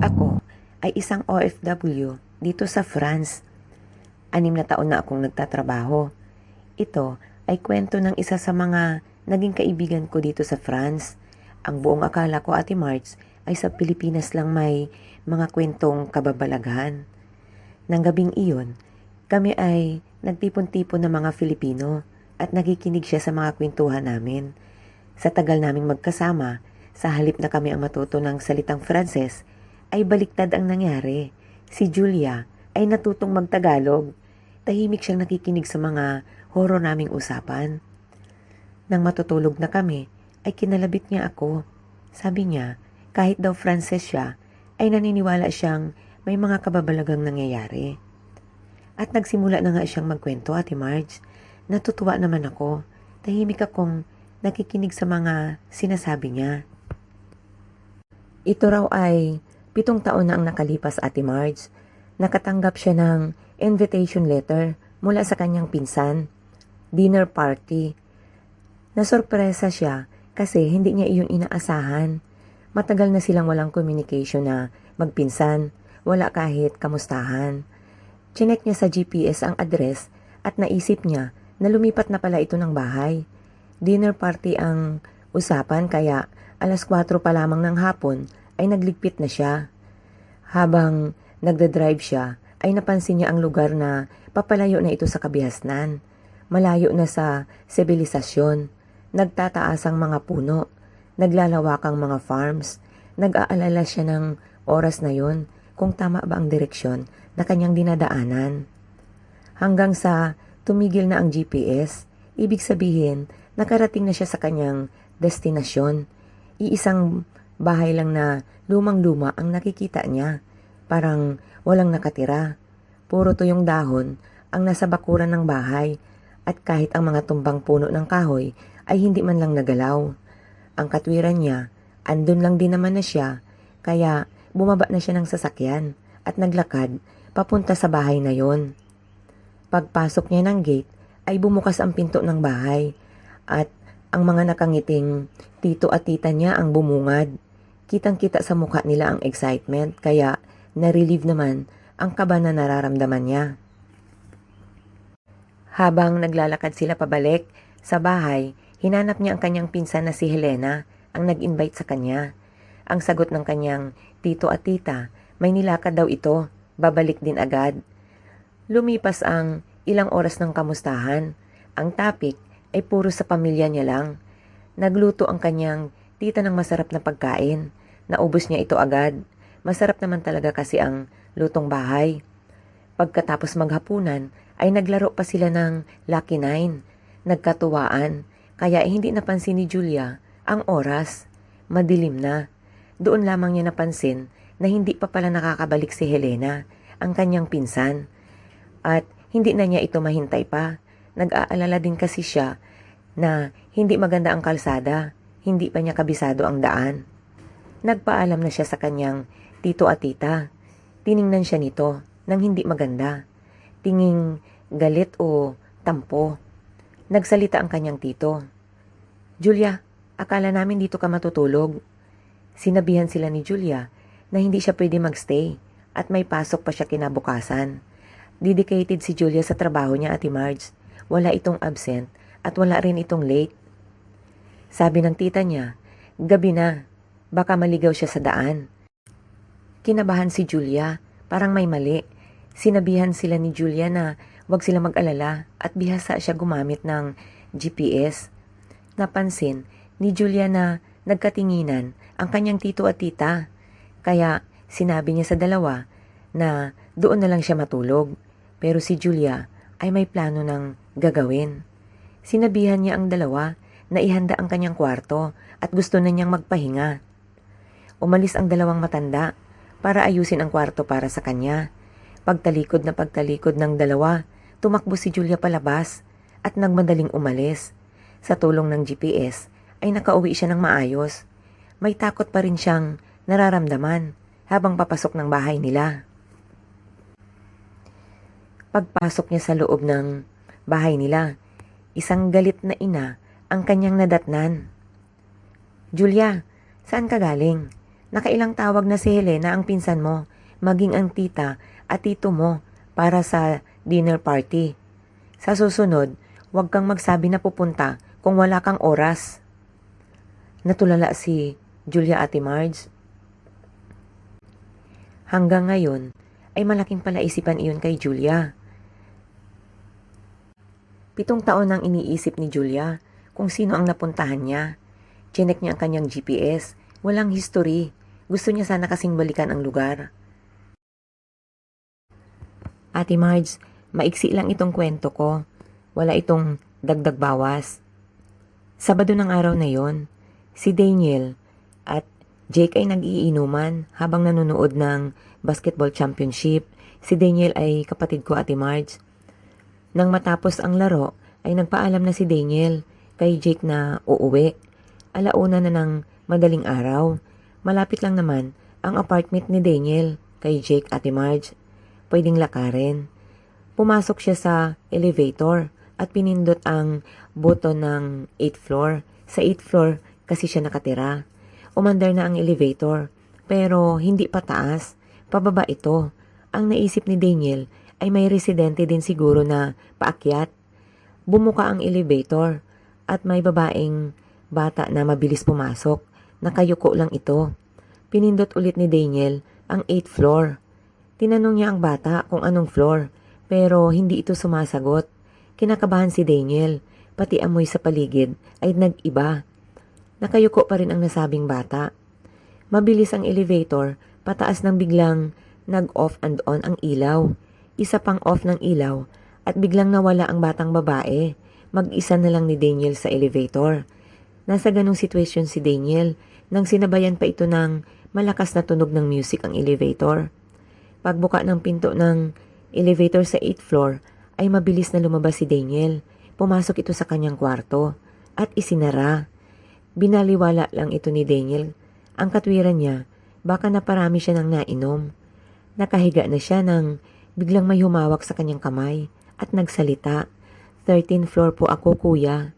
Ako ay isang OFW dito sa France. 6 na taon na akong nagtatrabaho. Ito ay kwento ng isa sa mga naging kaibigan ko dito sa France. Ang buong akala ko, Ate March, ay sa Pilipinas lang may mga kwentong kababalaghan. Nang gabing iyon, kami ay nagtipon-tipon ng mga Filipino at nakikinig siya sa mga kwentuhan namin. Sa tagal naming magkasama, sa halip na kami ang matuto ng salitang Franses, ay baliktad ang nangyari. Si Julia ay natutong magtagalog. Tahimik siyang nakikinig sa mga horror naming usapan. Nang matutulog na kami, ay kinalabit niya ako. Sabi niya, kahit daw Frances siya, ay naniniwala siyang may mga kababalagang nangyayari. At nagsimula na nga siyang magkwento, Ate Marge. Natutuwa naman ako. Tahimik akong nakikinig sa mga sinasabi niya. Ito raw ay 7 taon na ang nakalipas, Ate Marge. Nakatanggap siya ng invitation letter mula sa kanyang pinsan. Dinner party. Nasorpresa siya kasi hindi niya iyon inaasahan. Matagal na silang walang communication na magpinsan. Wala kahit kamustahan. Chinek niya sa GPS ang address at naisip niya na lumipat na pala ito ng bahay. Dinner party ang usapan kaya 4:00 pa lamang ng hapon ay nagligpit na siya. Habang nagdadrive siya ay napansin niya ang lugar na papalayo na ito sa kabihasnan. Malayo na sa sibilisasyon. Nagtataas ang mga puno. Naglalawakang mga farms. Nag-aalala siya ng oras na yon kung tama ba ang direksyon na kanyang dinadaanan. Hanggang sa tumigil na ang GPS, ibig sabihin nakarating na siya sa kanyang destinasyon. Iisang bahay lang na lumang-luma ang nakikita niya. Parang walang nakatira. Puro tuyong dahon ang nasa bakuran ng bahay at kahit ang mga tumbang puno ng kahoy ay hindi man lang nagalaw. Ang katwiran niya, andun lang din naman na siya, kaya bumaba na siya ng sasakyan at naglakad papunta sa bahay na yon. Pagpasok niya ng gate ay bumukas ang pinto ng bahay at ang mga nakangiting tito at tita niya ang bumungad. Kitang-kita sa mukha nila ang excitement kaya na-relieve naman ang kaba na nararamdaman niya. Habang naglalakad sila pabalik sa bahay, hinanap niya ang kanyang pinsan na si Helena ang nag-invite sa kanya. Ang sagot ng kanyang tito at tita, may nilakad daw ito, babalik din agad. Lumipas ang ilang oras ng kamustahan. Ang topic ay puro sa pamilya niya lang. Nagluto ang kanyang tita ng masarap na pagkain. Naubos niya ito agad. Masarap naman talaga kasi ang lutong bahay. Pagkatapos maghapunan ay naglaro pa sila ng Lucky 9. Nagkatuwaan, kaya hindi napansin ni Julia ang oras. Madilim na. Doon lamang niya napansin na hindi pa pala nakakabalik si Helena, ang kanyang pinsan. At hindi na niya ito mahintay pa. Nag-aalala din kasi siya na hindi maganda ang kalsada, hindi pa niya kabisado ang daan. Nagpaalam na siya sa kanyang tito at tita. Tiningnan siya nito nang hindi maganda. Tinging galit o tampo. Nagsalita ang kanyang tito. Julia, akala namin dito ka matutulog. Sinabihan sila ni Julia na hindi siya pwede magstay at may pasok pa siya kinabukasan. Dedicated si Julia sa trabaho niya, Ate Marge. Wala itong absent at wala rin itong late. Sabi ng tita niya, gabi na, baka maligaw siya sa daan. Kinabahan si Julia, parang may mali. Sinabihan sila ni Julia na wag sila mag-alala at bihasa siya gumamit ng GPS. Napansin ni Julia na nagkatinginan ang kanyang tito at tita. Kaya sinabi niya sa dalawa na doon na lang siya matulog. Pero si Julia ay may plano ng gagawin. Sinabihan niya ang dalawa na ihanda ang kanyang kwarto at gusto na niyang magpahinga. Umalis ang dalawang matanda para ayusin ang kwarto para sa kanya. Pagtalikod ng dalawa, tumakbo si Julia palabas at nagmadaling umalis. Sa tulong ng GPS ay nakauwi siya ng maayos. May takot pa rin siyang nararamdaman habang papasok ng bahay nila. Pagpasok niya sa loob ng bahay nila, isang galit na ina ang kanyang nadatnan. Julia, saan ka galing? Nakailang tawag na si Helena ang pinsan mo, maging ang tita at tito mo para sa dinner party. Sa susunod, huwag kang magsabi na pupunta kung wala kang oras. Natulala si Julia Ate Marge. Hanggang ngayon, ay malaking palaisipan iyon kay Julia. 7 taon nang iniisip ni Julia kung sino ang napuntahan niya. Chinek niya ang kanyang GPS. Walang history. Gusto niya sana kasing balikan ang lugar. Ate Marge, maiksi lang itong kwento ko. Wala itong dagdag bawas. Sabado ng araw na yon, si Daniel at Jake ay nag-iinuman habang nanonood ng basketball championship. Si Daniel ay kapatid ko, Ate Marge. Nang matapos ang laro, ay nagpaalam na si Daniel kay Jake na uuwi. Alauna na ng madaling araw. Malapit lang naman ang apartment ni Daniel kay Jake, Ate Marge. Pwedeng lakarin. Pumasok siya sa elevator at pinindot ang button ng 8th floor. Sa 8th floor kasi siya nakatira. Umandar na ang elevator, pero hindi pa taas, pababa ito. Ang naisip ni Daniel ay may residente din siguro na paakyat. Bumuka ang elevator at may babaeng bata na mabilis pumasok. Nakayuko lang ito. Pinindot ulit ni Daniel ang 8th floor. Tinanong niya ang bata kung anong floor, pero hindi ito sumasagot. Kinakabahan si Daniel, pati amoy sa paligid ay nag-iba. Nakayuko pa rin ang nasabing bata. Mabilis ang elevator, pataas nang biglang nag-off and on ang ilaw. Isa pang off ng ilaw at biglang nawala ang batang babae. Mag-isa na lang ni Daniel sa elevator. Nasa ganong sitwasyon si Daniel nang sinabayan pa ito ng malakas na tunog ng music ang elevator. Pagbuka ng pinto ng elevator sa 8th floor ay mabilis na lumabas si Daniel. Pumasok ito sa kanyang kwarto at isinara. Binaliwala lang ito ni Daniel. Ang katwiran niya, baka naparami siya ng nainom. Nakahiga na siya nang biglang may humawak sa kanyang kamay at nagsalita. 13th floor po ako, kuya.